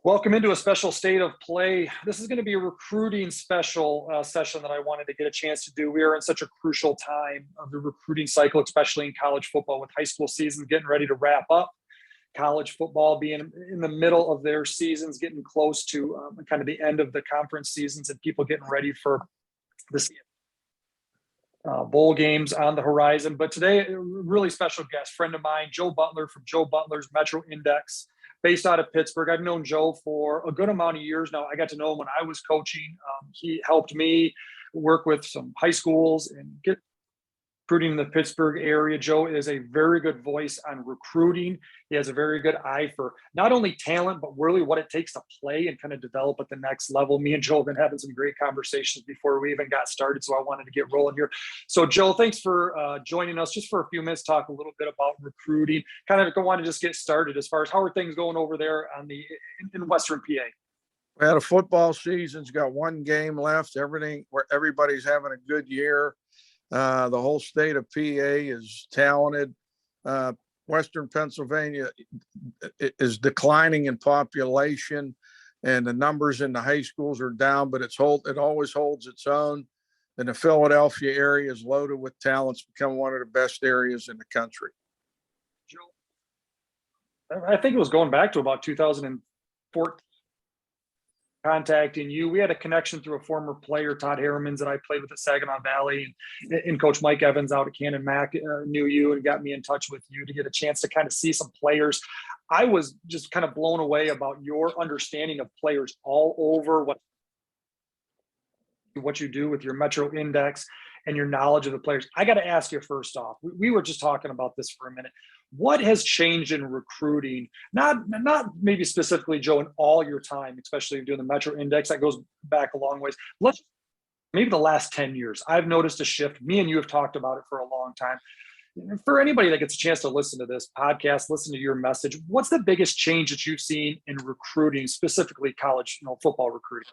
Welcome into a special state of play. This is going to be a recruiting special session that I wanted to get a chance to do. We are in such a crucial time of the recruiting cycle, especially in college football, with high school season getting ready to wrap up. College football being in the middle of their seasons, getting close to kind of the end of the conference seasons, and people getting ready for the bowl games on the horizon. But today, a really special guest, friend of mine, Joe Butler from Joe Butler's Metro Index, based out of Pittsburgh. I've known Joe for a good amount of years now. I got to know him when I was coaching. He helped me work with some high schools and get recruiting in the Pittsburgh area. Joe is a very good voice on recruiting. He has a very good eye for not only talent, but really what it takes to play and kind of develop at the next level. Me and Joe have been having some great conversations before we even got started, so I wanted to get rolling here. So Joe, thanks for joining us just for a few minutes, talk a little bit about recruiting. Kind of want to just get started as far as how are things going over there in Western PA? Well, the football season's got one game left. Everybody's having a good year. The whole state of PA is talented. Western Pennsylvania is declining in population, and the numbers in the high schools are down, but it always holds its own. And the Philadelphia area is loaded with talent. It's become one of the best areas in the country. I think it was going back to about 2014. Contacting you. We had a connection through a former player, Todd Harriman's, that I played with at Saginaw Valley, and Coach Mike Evans out at Cannon Mac knew you and got me in touch with you to get a chance to kind of see some players. I was just kind of blown away about your understanding of players all over, what you do with your Metro Index and your knowledge of the players. I got to ask you first off, we were just talking about this for a minute. What has changed in recruiting? Not maybe specifically, Joe, in all your time, especially doing the Metro Index, that goes back a long ways. Maybe the last 10 years, I've noticed a shift. Me and you have talked about it for a long time. For anybody that gets a chance to listen to this podcast, listen to your message, what's the biggest change that you've seen in recruiting, specifically college, football recruiting?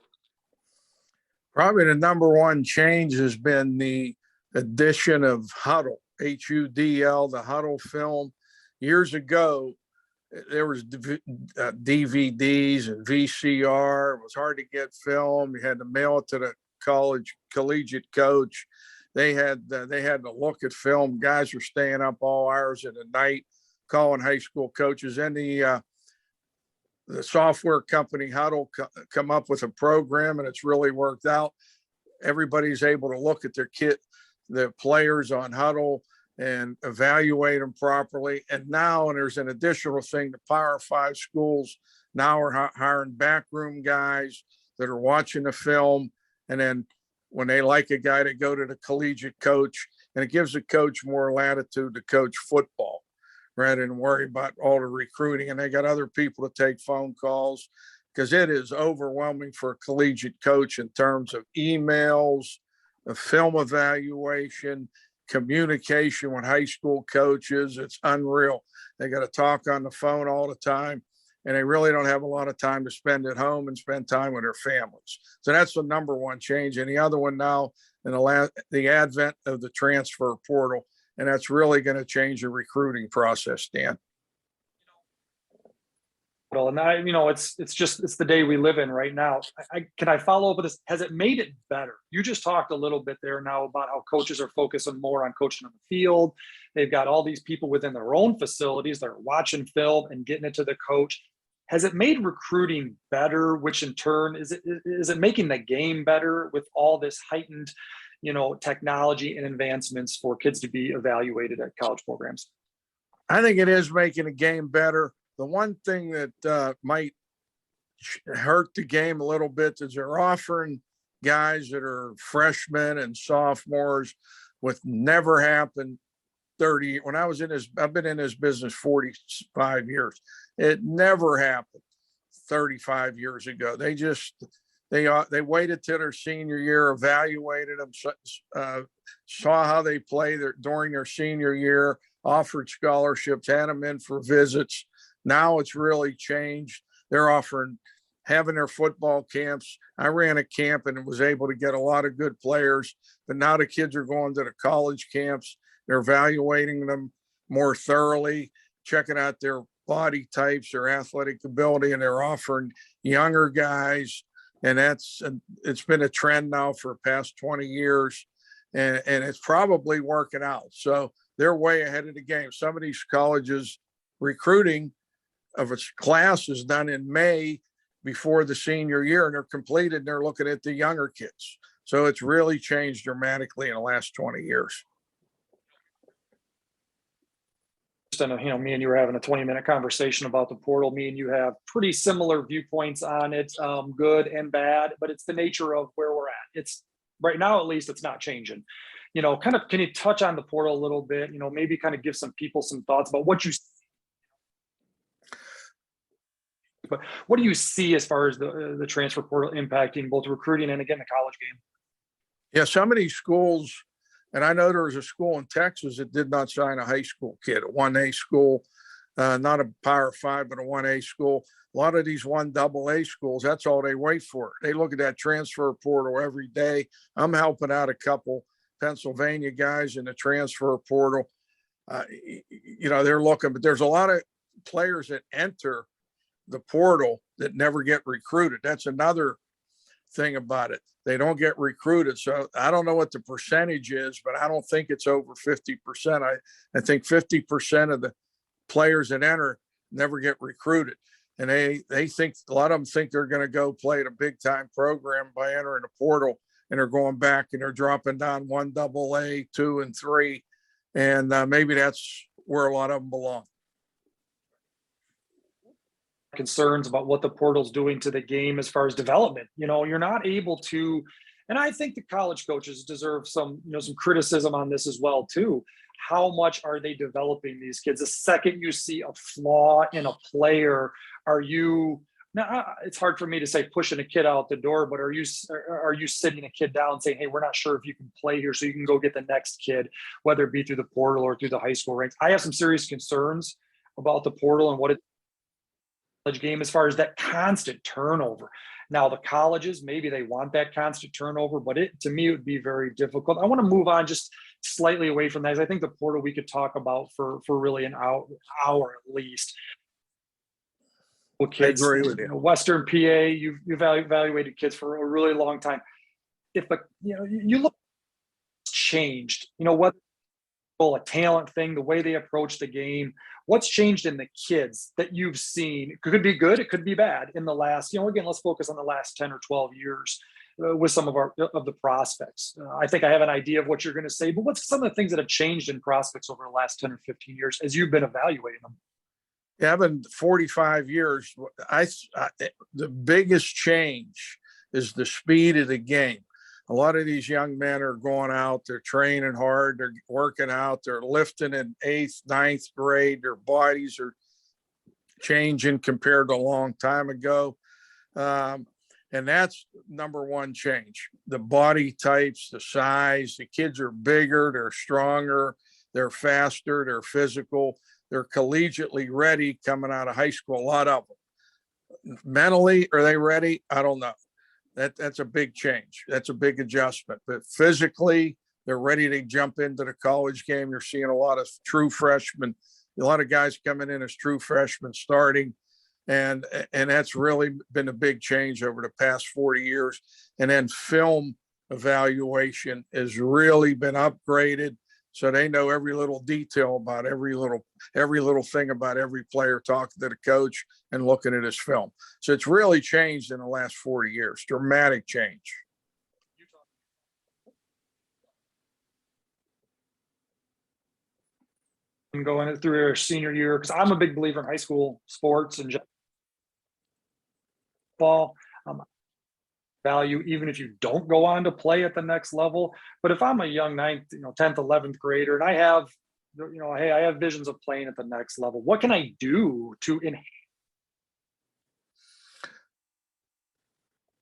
Probably the number one change has been the addition of Huddle, HUDL, the Huddle film. Years ago, there was DVDs and VCR. It was hard to get film. You had to mail it to the collegiate coach. They had to look at film. Guys were staying up all hours of the night calling high school coaches. And the software company Huddle come up with a program, and it's really worked out. Everybody's able to look at the players on Huddle and evaluate them properly. And there's an additional thing: the Power 5 schools now are hiring backroom guys that are watching the film, and then when they like a guy, to go to the collegiate coach, and it gives the coach more latitude to coach football rather than worry about all the recruiting. And they got other people to take phone calls, because it is overwhelming for a collegiate coach in terms of emails, the film evaluation, communication with high school coaches. It's unreal. They got to talk on the phone all the time, and they really don't have a lot of time to spend at home and spend time with their families. So that's the number one change. And the other one now, in the advent of the transfer portal, and that's really going to change the recruiting process, Dan. Well, and it's the day we live in right now. Can I follow up with this? Has it made it better? You just talked a little bit there now about how coaches are focusing more on coaching on the field. They've got all these people within their own facilities that are watching film and getting it to the coach. Has it made recruiting better? Which in turn, is it making the game better with all this heightened, technology and advancements for kids to be evaluated at college programs? I think it is making the game better. The one thing that might hurt the game a little bit is they're offering guys that are freshmen and sophomores with never happened 30. When I've been in this business 45 years. It never happened 35 years ago. They waited till their senior year, evaluated them, saw how they play during their senior year, offered scholarships, had them in for visits. Now it's really changed. They're having their football camps. I ran a camp and was able to get a lot of good players, but now the kids are going to the college camps. They're evaluating them more thoroughly, checking out their body types, their athletic ability, and they're offering younger guys. And it's been a trend now for the past 20 years, and it's probably working out. So they're way ahead of the game. Some of these colleges recruiting of its class is done in May before the senior year, and they're completed, and they're looking at the younger kids. So it's really changed dramatically in the last 20 years. Me and you were having a 20-minute conversation about the portal. Me and you have pretty similar viewpoints on it, good and bad, but it's the nature of where we're at. It's right now, at least it's not changing. Kind of, can you touch on the portal a little bit, maybe kind of give some people some thoughts about what do you see as far as the transfer portal impacting both recruiting and, again, the college game? Yeah, some of these schools, and I know there was a school in Texas that did not sign a high school kid, a 1A school, not a Power 5, but a 1A school. A lot of these 1AA schools, that's all they wait for. They look at that transfer portal every day. I'm helping out a couple Pennsylvania guys in the transfer portal. They're looking, but there's a lot of players that enter the portal that never get recruited. That's another thing about it. They don't get recruited. So I don't know what the percentage is, but I don't think it's over 50%. I think 50% of the players that enter never get recruited. And they think, a lot of them think they're going to go play at a big time program by entering the portal, and they're going back and they're dropping down 1AA, 2 and 3. And maybe that's where a lot of them belong. Concerns about what the portal's doing to the game as far as development. You're not able to, and I think the college coaches deserve some criticism on this as well too. How much are they developing these kids? The second you see a flaw in a player, are you now? It's hard for me to say pushing a kid out the door, but are you sitting a kid down and saying, hey, we're not sure if you can play here, so you can go get the next kid, whether it be through the portal or through the high school ranks? I have some serious concerns about the portal and what it game as far as that constant turnover. Now the colleges, maybe they want that constant turnover, but to me, it would be very difficult. I want to move on just slightly away from that, because I think the portal we could talk about for really an hour at least. Well, kids, I agree with you. Western PA, you've evaluated kids for a really long time. If you look changed, what a talent thing, the way they approach the game. What's changed in the kids that you've seen? It could be good, it could be bad in the last, again, let's focus on the last 10 or 12 years with some of the prospects. I think I have an idea of what you're going to say, but what's some of the things that have changed in prospects over the last 10 or 15 years as you've been evaluating them? Yeah, I've been 45 years. The biggest change is the speed of the game. A lot of these young men are going out, they're training hard, they're working out, they're lifting in 8th, 9th grade, their bodies are changing compared to a long time ago. And that's number one change. The body types, the size, the kids are bigger, they're stronger, they're faster, they're physical, they're collegiately ready coming out of high school, a lot of them. Mentally, are they ready? I don't know. That's a big change. That's a big adjustment. But physically, they're ready to jump into the college game. You're seeing a lot of true freshmen, a lot of guys coming in as true freshmen starting. And that's really been a big change over the past 40 years. And then film evaluation has really been upgraded. So they know every little detail about every little thing about every player, talking to the coach and looking at his film. So it's really changed in the last 40 years, dramatic change. And going through your senior year, because I'm a big believer in high school sports and ball. Value, even if you don't go on to play at the next level. But if I'm a young 9th, 10th, 11th grader, and I have, hey, I have visions of playing at the next level, what can I do to enhance?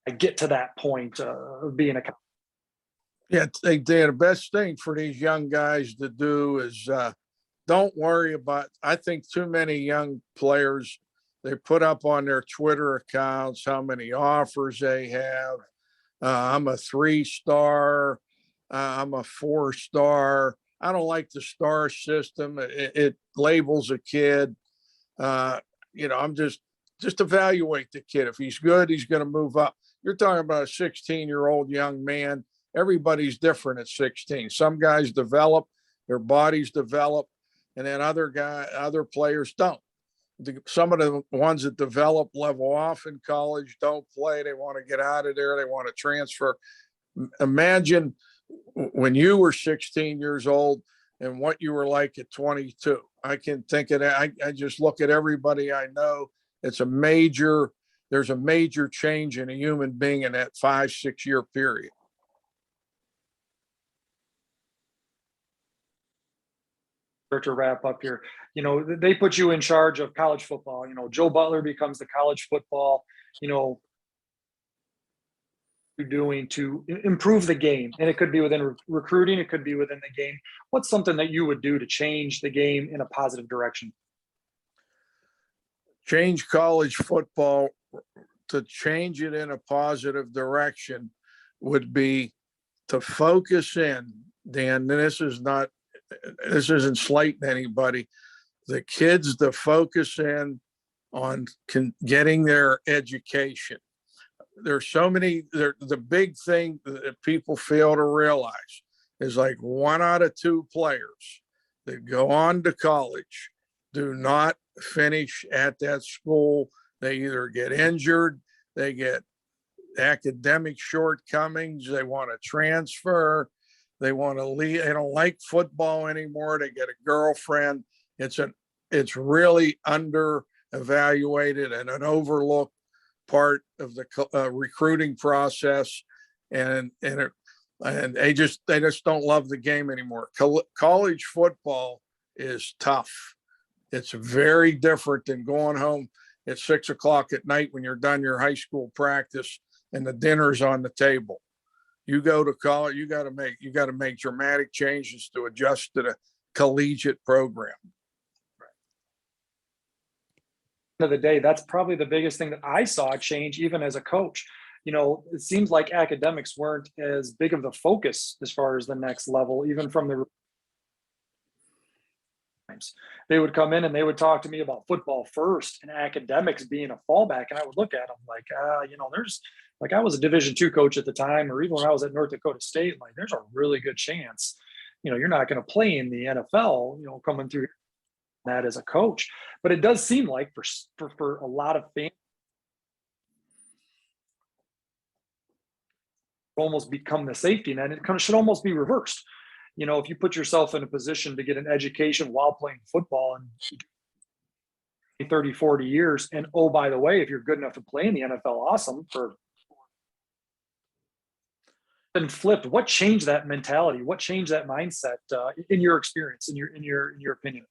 I get to that point of being a. Yeah, the best thing for these young guys to do is don't worry about, I think too many young players, they put up on their Twitter accounts how many offers they have. I'm a 3-star. I'm a 4-star. I don't like the star system. It labels a kid. I'm just evaluate the kid. If he's good, he's going to move up. You're talking about a 16-year-old young man. Everybody's different at 16. Some guys develop, their bodies develop, and then other players don't. Some of the ones that develop level off in college, don't play. They want to get out of there. They want to transfer. Imagine when you were 16 years old and what you were like at 22. I can think of that. I just look at everybody I know. There's a major change in a human being in that 5-6 year period. To wrap up here, they put you in charge of college football. Joe Butler becomes the college football, you're doing to improve the game. And it could be within recruiting, it could be within the game. What's something that you would do to change the game in a positive direction? Change college football, to change it in a positive direction would be to focus in, Dan, this isn't slighting anybody, the kids to focus in on getting their education. There's so many, the big thing that people fail to realize is like 1 out of 2 players that go on to college do not finish at that school. They either get injured, they get academic shortcomings, they want to transfer, they want to leave, they don't like football anymore, they get a girlfriend. It's really under evaluated and an overlooked part of the recruiting process, and they just don't love the game anymore. College football is tough. It's very different than going home at 6 o'clock at night when you're done your high school practice and the dinner's on the table. You go to college, you got to make dramatic changes to adjust to the collegiate program. Of the day, that's probably the biggest thing that I saw change even as a coach. It seems like academics weren't as big of the focus as far as the next level, even from the times. They would come in and they would talk to me about football first and academics being a fallback. And I would look at them like, there's like, I was a Division II coach at the time, or even when I was at North Dakota State, like there's a really good chance, you're not going to play in the NFL, coming through that as a coach. But it does seem like for a lot of fans, almost become the safety net. It kind of should almost be reversed. If you put yourself in a position to get an education while playing football and 30, 40 years, and oh, by the way, if you're good enough to play in the NFL, awesome. And flipped, what changed that mentality? What changed that mindset in your experience, in your opinion?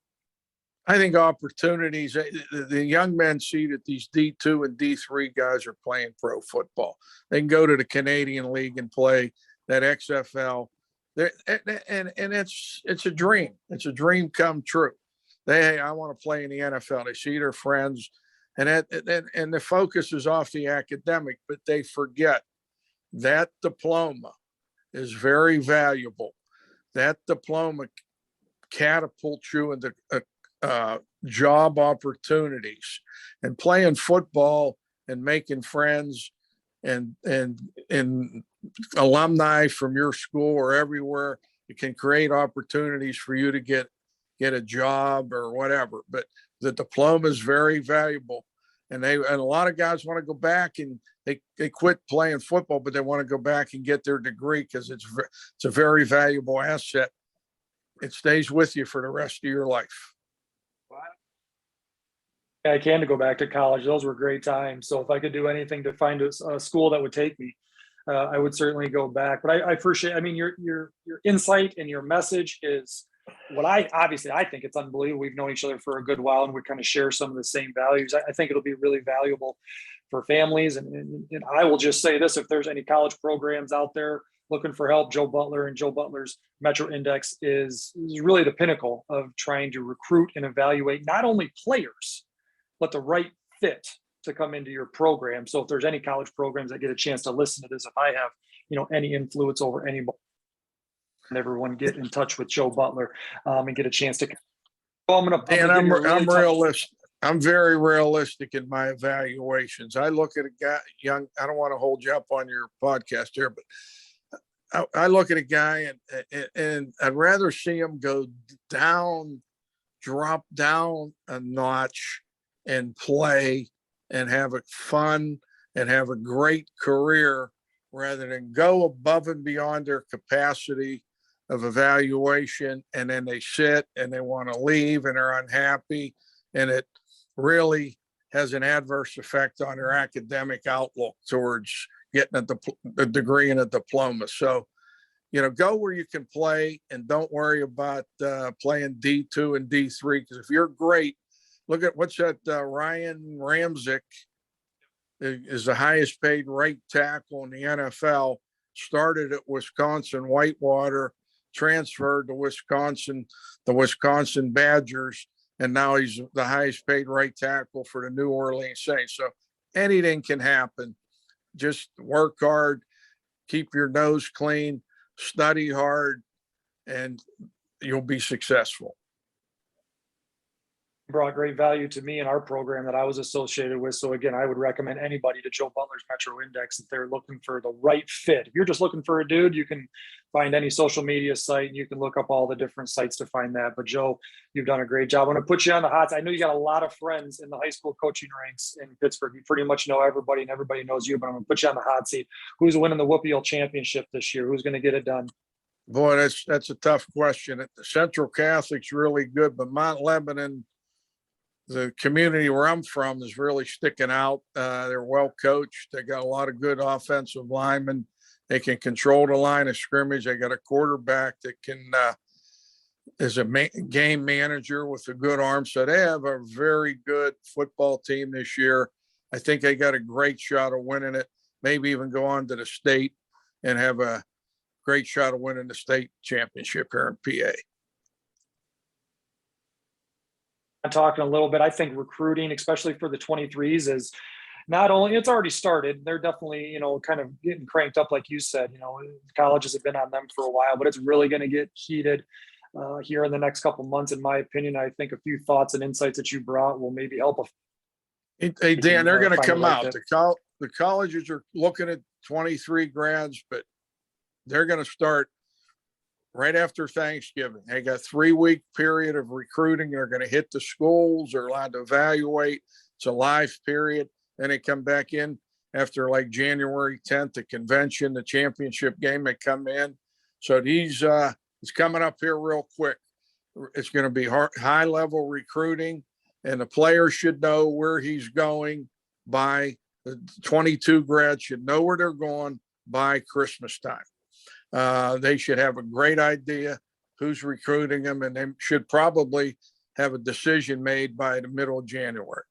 I think opportunities, the young men see that these D2 and D3 guys are playing pro football. They can go to the Canadian League and play that XFL. And it's a dream. It's a dream come true. Hey, I want to play in the NFL. They see their friends, and the focus is off the academic, but they forget that diploma is very valuable. That diploma catapults you into job opportunities, and playing football and making friends and alumni from your school or everywhere. It can create opportunities for you to get a job or whatever. But the diploma is very valuable, and a lot of guys want to go back and they quit playing football, but they want to go back and get their degree because it's a very valuable asset. It stays with you for the rest of your life. I can go back to college. Those were great times. So if I could do anything to find a school that would take me, I would certainly go back. But I appreciate, your insight and your message is what I think it's unbelievable. We've known each other for a good while, and we kind of share some of the same values. I think it'll be really valuable for families. And I will just say this, if there's any college programs out there looking for help, Joe Butler and Joe Butler's Metro Index is really the pinnacle of trying to recruit and evaluate not only players, but the right fit to come into your program. So if there's any college programs that get a chance to listen to this, if I have, any influence over anybody, and everyone get in touch with Joe Butler and get a chance to. I'm realistic. I'm very realistic in my evaluations. I look at a guy young. I don't want to hold you up on your podcast here, but I look at a guy and I'd rather see him go down, drop down a notch and play and have a fun and have a great career rather than go above and beyond their capacity of evaluation. And then they sit and they want to leave and they're unhappy. And it really has an adverse effect on their academic outlook towards getting a degree and a diploma. So, go where you can play and don't worry about playing D2 and D3. Because if you're great, look at what's that Ryan Ramczyk is the highest paid right tackle in the NFL, started at Wisconsin Whitewater, transferred to Wisconsin, the Wisconsin Badgers, and now he's the highest paid right tackle for the New Orleans Saints. So anything can happen. Just work hard, keep your nose clean, study hard, and you'll be successful. Brought great value to me in our program that I was associated with. So again, I would recommend anybody to Joe Butler's Metro Index if they're looking for the right fit. If you're just looking for a dude, you can find any social media site and you can look up all the different sites to find that. But Joe, you've done a great job. I'm going to put you on the hot seat. I know you got a lot of friends in the high school coaching ranks in Pittsburgh. You pretty much know everybody and everybody knows you, but I'm going to put you on the hot seat. Who's winning the Whoopial championship this year? Who's going to get it done? Boy, that's a tough question. Central Catholic's really good, but Mount Lebanon, the community where I'm from, is really sticking out. They're well coached. They got a lot of good offensive linemen. They can control the line of scrimmage. They got a quarterback that can is a game manager with a good arm. So they have a very good football team this year. I think they got a great shot of winning it. Maybe even go on to the state and have a great shot of winning the state championship here in PA. Talking a little bit, I think recruiting, especially for the 23s, is not only, it's already started. They're definitely, kind of getting cranked up, like you said. Colleges have been on them for a while, but it's really going to get heated here in the next couple of months, in my opinion. I think a few thoughts and insights that you brought will maybe help. Hey Dan, they're going to come out. The colleges are looking at 23 grads, but they're going to start right after Thanksgiving. They got 3-week period of recruiting. They're going to hit the schools. They're allowed to evaluate. It's a live period. Then they come back in after like January 10th, the convention, the championship game, they come in. So it's coming up here real quick. It's going to be high level recruiting, and the player should know where he's going by the 22 grads should know where they're going by Christmas time. They should have a great idea who's recruiting them, and they should probably have a decision made by the middle of January.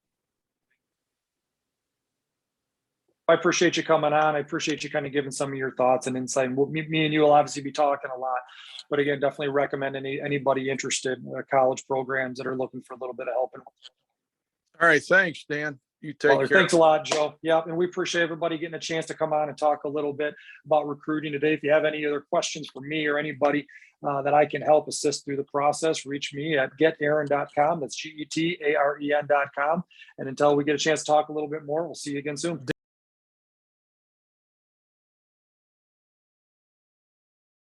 I appreciate you coming on. I appreciate you kind of giving some of your thoughts and insight. Me and you will obviously be talking a lot, but again, definitely recommend anybody interested in college programs that are looking for a little bit of help. All right. Thanks, Dan. You take care. Thanks a lot, Joe. Yeah, and we appreciate everybody getting a chance to come on and talk a little bit about recruiting today. If you have any other questions for me or anybody that I can help assist through the process, reach me at getaren.com. That's GETAREN.com. And until we get a chance to talk a little bit more, we'll see you again soon.